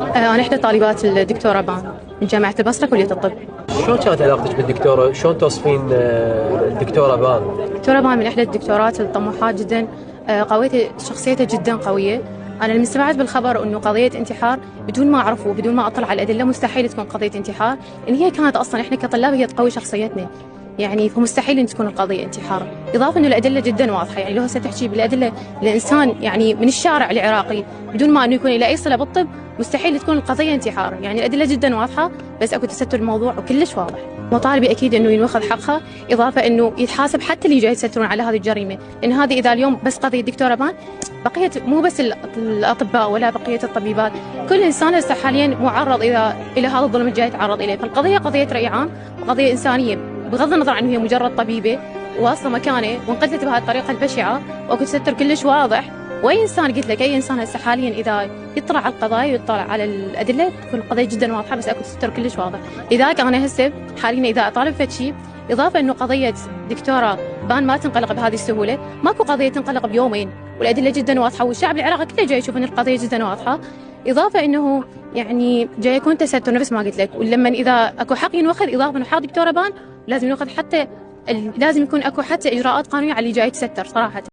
أنا إحدى طالبات الدكتورة بان من جامعة البصرة كلية الطب. شلون كانت علاقتك بالدكتورة؟ شلون توصفين الدكتورة بان؟ الدكتورة بان من إحدى الدكتورات الطموحات جدا، قوية شخصيتها جدا قوية. أنا لما سمعت بالخبر إنه قضية انتحار بدون ما أعرفه وبدون ما أطلع على الأدلة مستحيل تكون قضية انتحار، إن هي كانت أصلا إحنا كطلاب هي تقوي شخصيتنا، يعني فمستحيل ان تكون القضيه انتحار. اضافه انه الادله جدا واضحه، يعني لو هسه تحكي بالادله الانسان يعني من الشارع العراقي بدون ما انه يكون له اي صله بالطب مستحيل تكون القضيه انتحار، يعني الادله جدا واضحه، بس اكو تستر الموضوع وكلش واضح. مطالبي اكيد انه ينوخذ حقها، اضافه انه يتحاسب حتى اللي جاي يسترون على هذه الجريمه، لان هذه اذا اليوم بس قضيه دكتوره بان، بقيه مو بس الاطباء ولا بقيه الطبيبات، كل انسان هسه حاليا معرض اذا الى هذا الظلم الجاي يتعرض اليه، فالقضيه قضيه راي عام وقضيه انسانيه، بغض النظر عنه هي مجرد طبيبه واصله مكانه وانقتلت بهذه الطريقه البشعه، واكو تستر كلش واضح. واي انسان قلت لك اي انسان هسه حاليا اذا يطلع على القضايا ويطلع على الادله تكون القضيه جدا واضحه، بس اكو تستر كلش واضح. لذلك انا هسه حاليا اذا اطالب فد شيء، اضافه انه قضيه دكتوره بان ما تنقلق بهذه السهوله، ماكو قضيه تنقلق بيومين والادله جدا واضحه والشعب العراقي كله جاي يشوف ان القضيه جدا واضحه. اضافه انه يعني جاي يكون تستر نفس ما قلت لك، ولما اذا اكو حق ينوخذ، اضافه انه حق دكتوره بان لازم ينوخذ، حتى لازم يكون اكو حتى اجراءات قانونيه على اللي جاي يتستر صراحه.